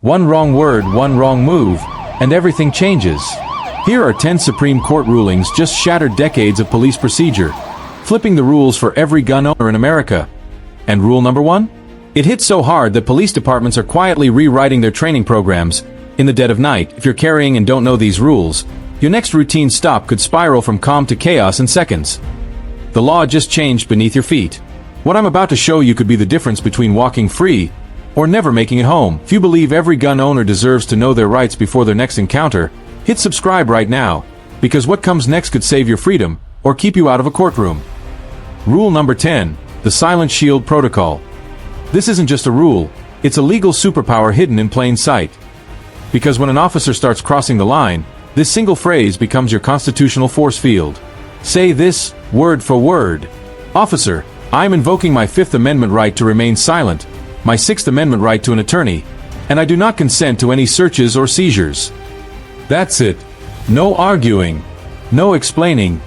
One wrong word, one wrong move, and everything changes. Here are 10 Supreme Court rulings just shattered decades of police procedure, flipping the rules for every gun owner in America. And rule number 1? It hits so hard that police departments are quietly rewriting their training programs. In the dead of night, if you're carrying and don't know these rules, your next routine stop could spiral from calm to chaos in seconds. The law just changed beneath your feet. What I'm about to show you could be the difference between walking free or never making it home. If you believe every gun owner deserves to know their rights before their next encounter, hit subscribe right now, because what comes next could save your freedom or keep you out of a courtroom. Rule number 10, the Silent Shield Protocol. This isn't just a rule, it's a legal superpower hidden in plain sight. Because when an officer starts crossing the line, this single phrase becomes your constitutional force field. Say this, word for word. Officer, I am invoking my Fifth Amendment right to remain silent, my Sixth Amendment right to an attorney, and I do not consent to any searches or seizures. That's it. No arguing. No explaining.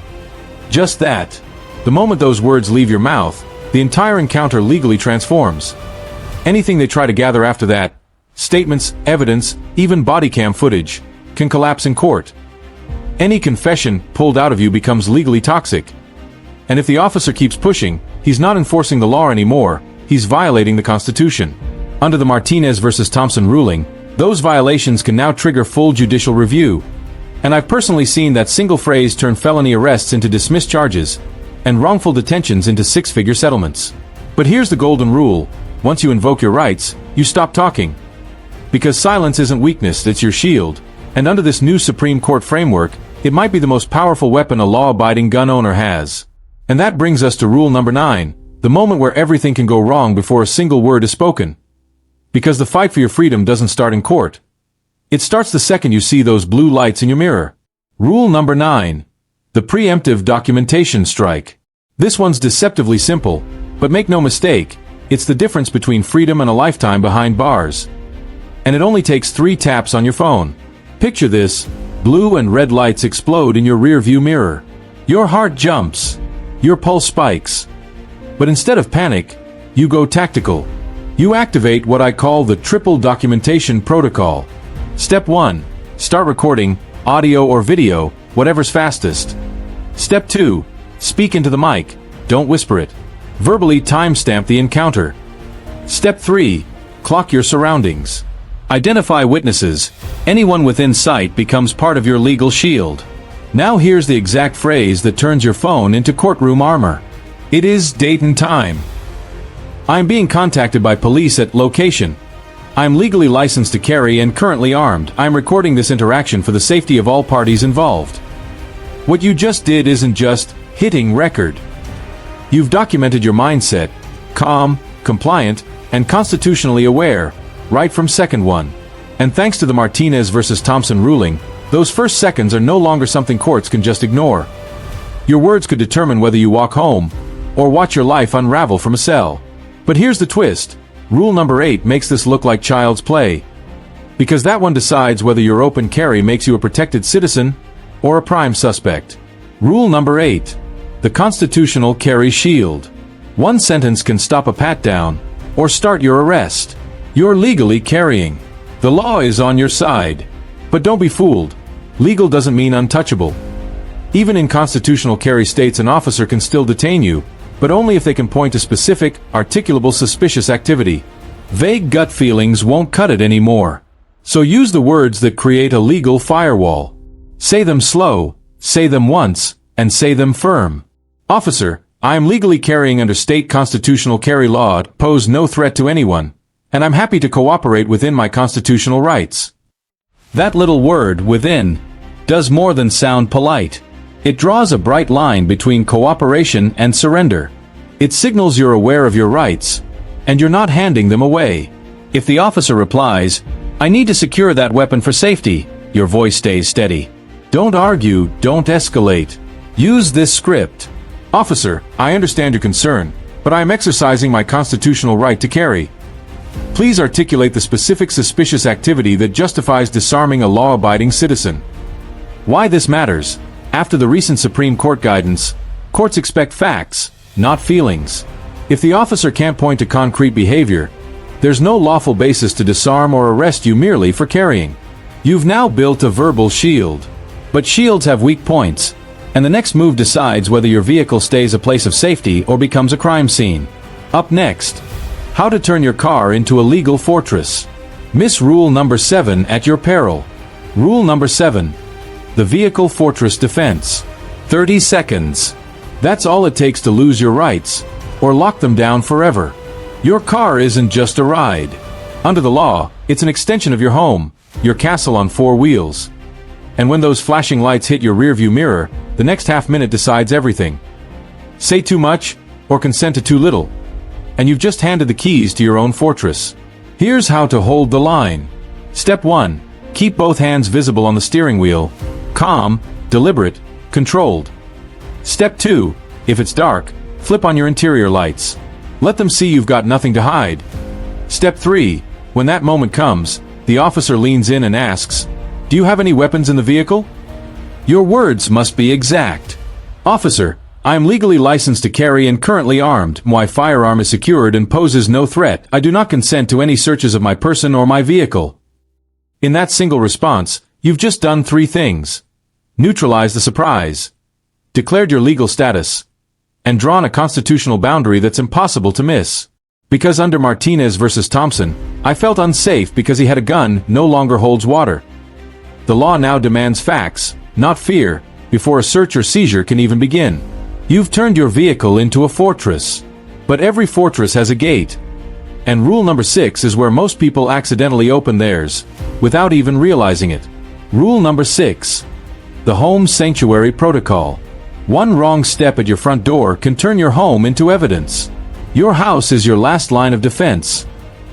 Just that. The moment those words leave your mouth, the entire encounter legally transforms. Anything they try to gather after that, statements, evidence, even body cam footage, can collapse in court. Any confession pulled out of you becomes legally toxic. And if the officer keeps pushing, he's not enforcing the law anymore, he's violating the Constitution. Under the Martinez versus Thompson ruling, those violations can now trigger full judicial review. And I've personally seen that single phrase turn felony arrests into dismissed charges, and wrongful detentions into six-figure settlements. But here's the golden rule: once you invoke your rights, you stop talking. Because silence isn't weakness, it's your shield, and under this new Supreme Court framework, it might be the most powerful weapon a law-abiding gun owner has. And that brings us to rule number 9, the moment where everything can go wrong before a single word is spoken. Because the fight for your freedom doesn't start in court. It starts the second you see those blue lights in your mirror. Rule number 9. The preemptive documentation strike. This one's deceptively simple, but make no mistake, it's the difference between freedom and a lifetime behind bars. And it only takes 3 taps on your phone. Picture this: blue and red lights explode in your rear-view mirror. Your heart jumps. Your pulse spikes. But instead of panic, you go tactical. You activate what I call the triple documentation protocol. Step 1. Start recording, audio or video, whatever's fastest. Step 2. Speak into the mic, don't whisper it. Verbally timestamp the encounter. Step 3. Clock your surroundings. Identify witnesses. Anyone within sight becomes part of your legal shield. Now here's the exact phrase that turns your phone into courtroom armor. It is date and time. I am being contacted by police at location. I am legally licensed to carry and currently armed. I am recording this interaction for the safety of all parties involved. What you just did isn't just hitting record. You've documented your mindset, calm, compliant, and constitutionally aware, right from second one. And thanks to the Martinez versus Thompson ruling, those first seconds are no longer something courts can just ignore. Your words could determine whether you walk home, or watch your life unravel from a cell. But here's the twist. Rule number 8 makes this look like child's play. Because that one decides whether your open carry makes you a protected citizen, or a prime suspect. Rule number 8. The constitutional carry shield. One sentence can stop a pat-down, or start your arrest. You're legally carrying. The law is on your side. But don't be fooled. Legal doesn't mean untouchable. Even in constitutional carry states, an officer can still detain you, but only if they can point to specific, articulable suspicious activity. Vague gut feelings won't cut it anymore. So use the words that create a legal firewall. Say them slow, say them once, and say them firm. Officer, I am legally carrying under state constitutional carry law, pose no threat to anyone, and I'm happy to cooperate within my constitutional rights. That little word, within, does more than sound polite. It draws a bright line between cooperation and surrender. It signals you're aware of your rights, and you're not handing them away. If the officer replies, "I need to secure that weapon for safety," your voice stays steady. Don't argue, don't escalate. Use this script. Officer, I understand your concern, but I am exercising my constitutional right to carry. Please articulate the specific suspicious activity that justifies disarming a law-abiding citizen. Why this matters? After the recent Supreme Court guidance, courts expect facts, not feelings. If the officer can't point to concrete behavior, There's no lawful basis to disarm or arrest you merely for carrying. You've now built a verbal shield. But shields have weak points, and the next move decides whether your vehicle stays a place of safety or becomes a crime scene. Up next, how to turn your car into a legal fortress. Miss rule number 7 at your peril. Rule number 7. The vehicle fortress defense. 30 seconds. That's all it takes to lose your rights, or lock them down forever. Your car isn't just a ride. Under the law, it's an extension of your home, your castle on 4 wheels. And when those flashing lights hit your rearview mirror, the next half minute decides everything. Say too much, or consent to too little, and you've just handed the keys to your own fortress. Here's how to hold the line. Step 1. Keep both hands visible on the steering wheel. Calm, deliberate, controlled. Step 2. If it's dark, flip on your interior lights. Let them see you've got nothing to hide. Step 3. When that moment comes, the officer leans in and asks, "Do you have any weapons in the vehicle?" Your words must be exact. "Officer, I am legally licensed to carry and currently armed. My firearm is secured and poses no threat. I do not consent to any searches of my person or my vehicle." In that single response, you've just done 3 things. Neutralized the surprise, declared your legal status, and drawn a constitutional boundary that's impossible to miss. Because under Martinez versus Thompson, I felt unsafe because he had a gun no longer holds water. The law now demands facts, not fear, before a search or seizure can even begin. You've turned your vehicle into a fortress. But every fortress has a gate. And rule number 6 is where most people accidentally open theirs, without even realizing it. Rule number 6. The Home Sanctuary Protocol. One wrong step at your front door can turn your home into evidence. Your house is your last line of defense.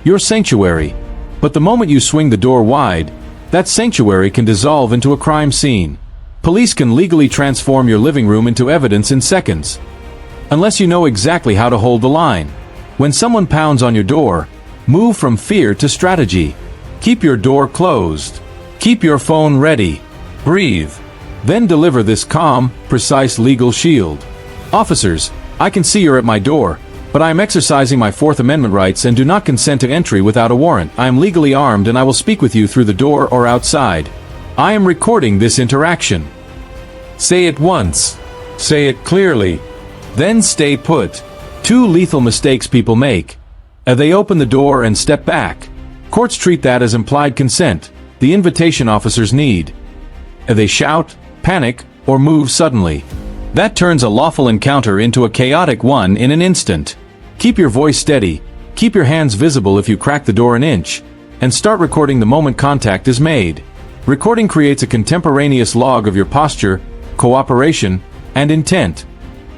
Your sanctuary. But the moment you swing the door wide, that sanctuary can dissolve into a crime scene. Police can legally transform your living room into evidence in seconds. Unless you know exactly how to hold the line. When someone pounds on your door, move from fear to strategy. Keep your door closed. Keep your phone ready. Breathe. Then deliver this calm, precise legal shield. "Officers, I can see you're at my door, but I am exercising my Fourth Amendment rights and do not consent to entry without a warrant. I am legally armed and I will speak with you through the door or outside. I am recording this interaction." Say it once. Say it clearly. Then stay put. 2 lethal mistakes people make. They open the door and step back. Courts treat that as implied consent, the invitation officers need. They shout, panic, or move suddenly. That turns a lawful encounter into a chaotic one in an instant. Keep your voice steady, keep your hands visible if you crack the door an inch, and start recording the moment contact is made. Recording creates a contemporaneous log of your posture, cooperation, and intent.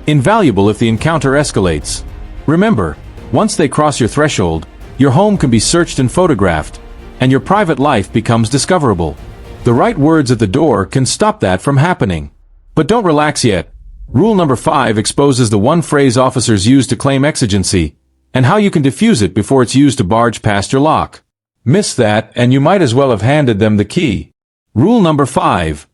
Invaluable if the encounter escalates. Remember, once they cross your threshold, your home can be searched and photographed, and your private life becomes discoverable. The right words at the door can stop that from happening. But don't relax yet. Rule number 5 exposes the one phrase officers use to claim exigency, and how you can defuse it before it's used to barge past your lock. Miss that, and you might as well have handed them the key. Rule number 5.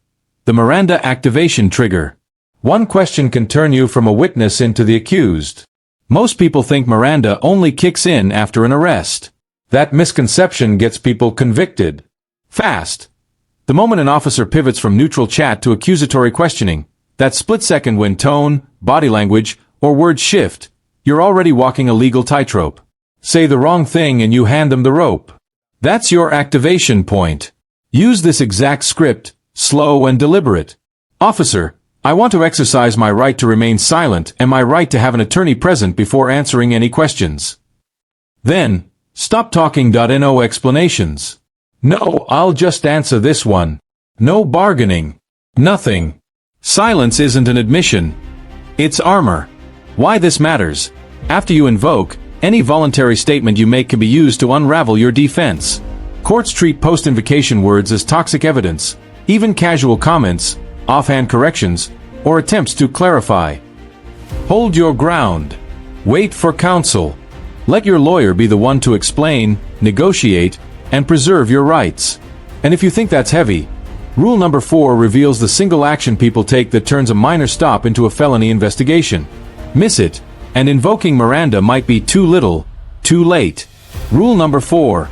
The Miranda activation trigger. One question can turn you from a witness into the accused. Most people think Miranda only kicks in after an arrest. That misconception gets people convicted. Fast. The moment an officer pivots from neutral chat to accusatory questioning, that split second when tone, body language, or words shift, you're already walking a legal tightrope. Say the wrong thing and you hand them the rope. That's your activation point. Use this exact script, slow and deliberate. "Officer, I want to exercise my right to remain silent and my right to have an attorney present before answering any questions." Then, "Stop talking. No explanations. No, I'll just answer this one. No bargaining. Nothing." Silence isn't an admission. It's armor. Why this matters. After you invoke, any voluntary statement you make can be used to unravel your defense. Courts treat post-invocation words as toxic evidence, even casual comments, offhand corrections, or attempts to clarify. Hold your ground. Wait for counsel. Let your lawyer be the one to explain, negotiate, and preserve your rights. And if you think that's heavy, rule number 4 reveals the single action people take that turns a minor stop into a felony investigation. Miss it, and invoking Miranda might be too little, too late. Rule number 4.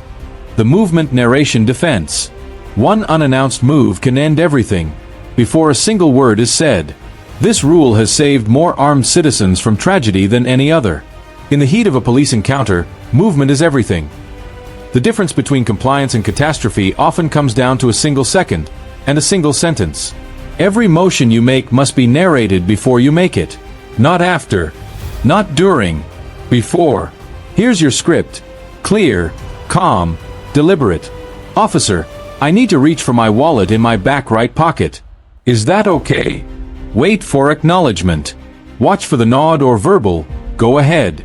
The movement narration defense. One unannounced move can end everything before a single word is said. This rule has saved more armed citizens from tragedy than any other. In the heat of a police encounter, movement is everything. The difference between compliance and catastrophe often comes down to a single second and a single sentence. Every motion you make must be narrated before you make it. Not after. Not during. Before. Here's your script. Clear, calm, deliberate. Officer, I need to reach for my wallet in my back right pocket. Is that okay? Wait for acknowledgement. Watch for the nod or verbal, go ahead.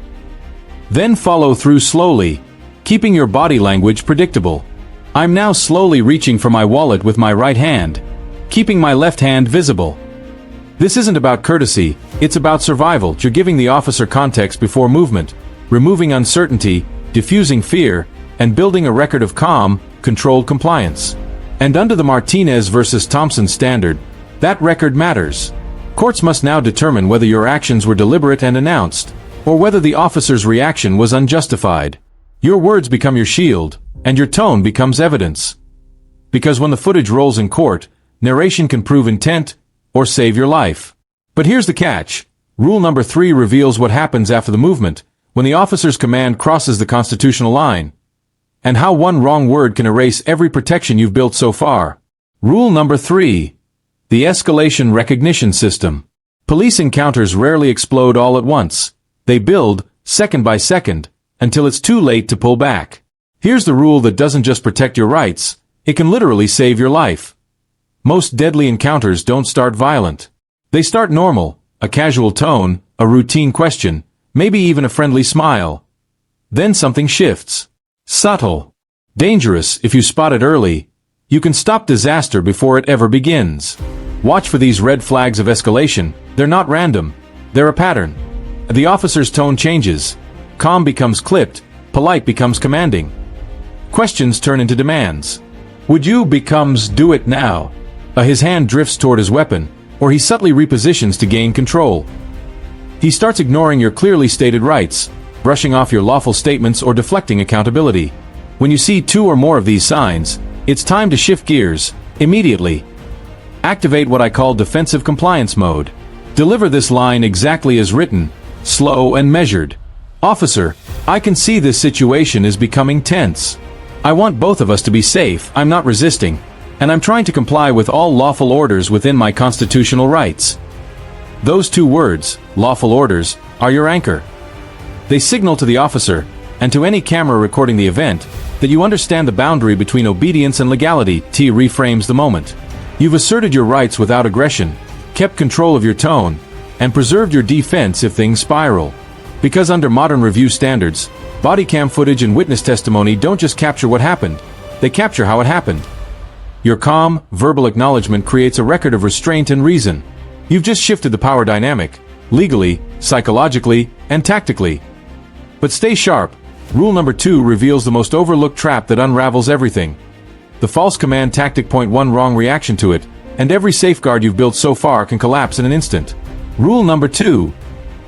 Then follow through slowly, keeping your body language predictable. I'm now slowly reaching for my wallet with my right hand, keeping my left hand visible. This isn't about courtesy, it's about survival. You're giving the officer context before movement, removing uncertainty, diffusing fear, and building a record of calm, controlled compliance. And under the Martinez versus Thompson standard, that record matters. Courts must now determine whether your actions were deliberate and announced, or whether the officer's reaction was unjustified. Your words become your shield, and your tone becomes evidence. Because when the footage rolls in court, narration can prove intent, or save your life. But here's the catch. Rule number 3 reveals what happens after the movement, when the officer's command crosses the constitutional line, and how one wrong word can erase every protection you've built so far. Rule number 3. The escalation recognition system. Police encounters rarely explode all at once. They build, second by second, until it's too late to pull back. Here's the rule that doesn't just protect your rights, it can literally save your life. Most deadly encounters don't start violent. They start normal, a casual tone, a routine question, maybe even a friendly smile. Then something shifts. Subtle. Dangerous if you spot it early. You can stop disaster before it ever begins. Watch for these red flags of escalation. They're not random. They're a pattern. The officer's tone changes. Calm becomes clipped. Polite becomes commanding. Questions turn into demands. Would you becomes do it now. His hand drifts toward his weapon, or he subtly repositions to gain control. He starts ignoring your clearly stated rights, brushing off your lawful statements or deflecting accountability. When you see 2 or more of these signs, it's time to shift gears, immediately. Activate what I call defensive compliance mode. Deliver this line exactly as written, slow and measured. Officer, I can see this situation is becoming tense. I want both of us to be safe, I'm not resisting, and I'm trying to comply with all lawful orders within my constitutional rights. Those 2 words, lawful orders, are your anchor. They signal to the officer, and to any camera recording the event, that you understand the boundary between obedience and legality. T reframes the moment. You've asserted your rights without aggression, kept control of your tone, and preserved your defense if things spiral. Because under modern review standards, body cam footage and witness testimony don't just capture what happened, they capture how it happened. Your calm, verbal acknowledgement creates a record of restraint and reason. You've just shifted the power dynamic, legally, psychologically, and tactically. But stay sharp. Rule number 2 reveals the most overlooked trap that unravels everything. The false command tactic. Point 1 wrong reaction to it, and every safeguard you've built so far can collapse in an instant. Rule number 2.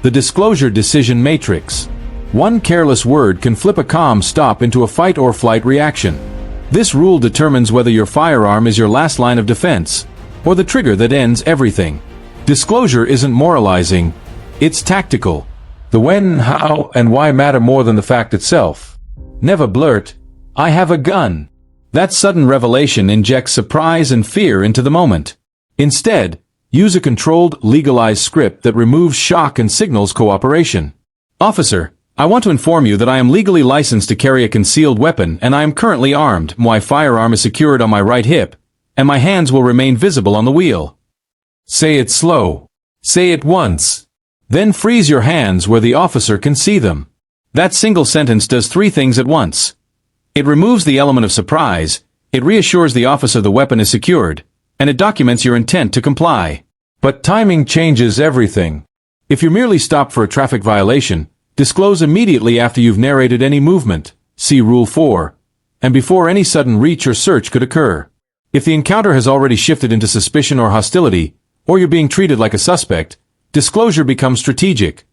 The disclosure decision matrix. One careless word can flip a calm stop into a fight or flight reaction. This rule determines whether your firearm is your last line of defense, or the trigger that ends everything. Disclosure isn't moralizing, it's tactical. The when, how, and why matter more than the fact itself. Never blurt, "I have a gun." That sudden revelation injects surprise and fear into the moment. Instead, use a controlled, legalized script that removes shock and signals cooperation. Officer, I want to inform you that I am legally licensed to carry a concealed weapon and I am currently armed. My firearm is secured on my right hip, and my hands will remain visible on the wheel. Say it slow. Say it once. Then freeze your hands where the officer can see them. That single sentence does 3 things at once. It removes the element of surprise, it reassures the officer the weapon is secured, and it documents your intent to comply. But timing changes everything. If you're merely stopped for a traffic violation, disclose immediately after you've narrated any movement, see Rule 4, and before any sudden reach or search could occur. If the encounter has already shifted into suspicion or hostility, or you're being treated like a suspect, disclosure becomes strategic.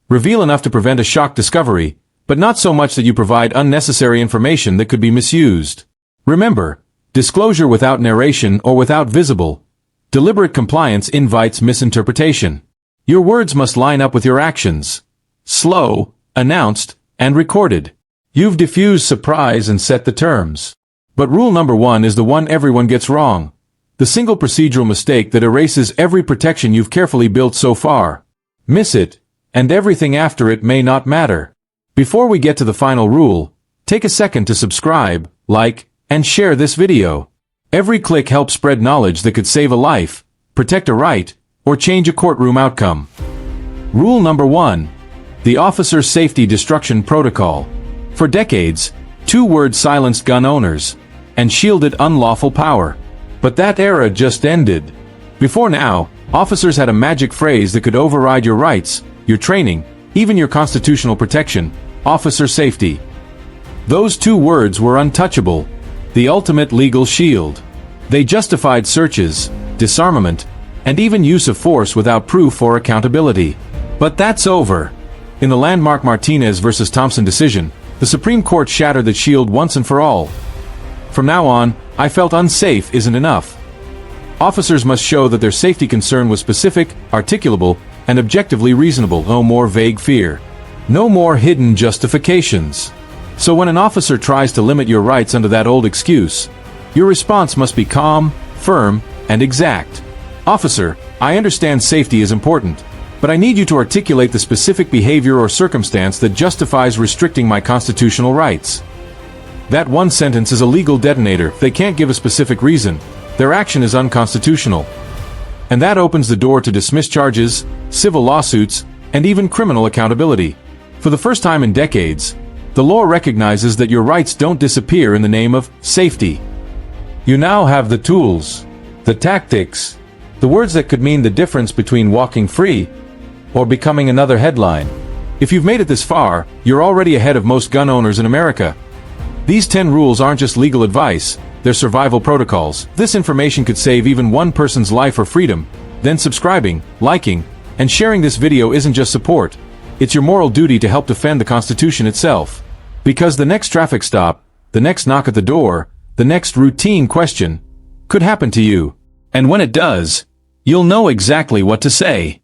Reveal enough to prevent a shock discovery, but not so much that you provide unnecessary information that could be misused. Remember, disclosure without narration or without visible, deliberate compliance invites misinterpretation. Your words must line up with your actions. Slow, announced, and recorded. You've diffused surprise and set the terms. But rule number 1 is the one everyone gets wrong. The single procedural mistake that erases every protection you've carefully built so far. Miss it, and everything after it may not matter. Before we get to the final rule, take a second to subscribe, like, and share this video. Every click helps spread knowledge that could save a life, protect a right, or change a courtroom outcome. Rule number 1. The Officer Safety Destruction Protocol. For decades, 2 words silenced gun owners and shielded unlawful power. But that era just ended. Before now, officers had a magic phrase that could override your rights, your training, even your constitutional protection: officer safety. Those 2 words were untouchable, the ultimate legal shield. They justified searches, disarmament, and even use of force without proof or accountability. But that's over. In the landmark Martinez versus Thompson decision, the Supreme Court shattered that shield once and for all. From now on, I felt unsafe isn't enough. Officers must show that their safety concern was specific, articulable, and objectively reasonable. No more vague fear. No more hidden justifications. So when an officer tries to limit your rights under that old excuse, your response must be calm, firm, and exact. Officer, I understand safety is important, but I need you to articulate the specific behavior or circumstance that justifies restricting my constitutional rights. That one sentence is a legal detonator. If they can't give a specific reason, their action is unconstitutional. And that opens the door to dismiss charges, civil lawsuits, and even criminal accountability. For the first time in decades, the law recognizes that your rights don't disappear in the name of safety. You now have the tools, the tactics, the words that could mean the difference between walking free or becoming another headline. If you've made it this far, you're already ahead of most gun owners in America. These 10 rules aren't just legal advice, they're survival protocols. This information could save even one person's life or freedom. Then subscribing, liking, and sharing this video isn't just support. It's your moral duty to help defend the Constitution itself. Because the next traffic stop, the next knock at the door, the next routine question, could happen to you. And when it does, you'll know exactly what to say.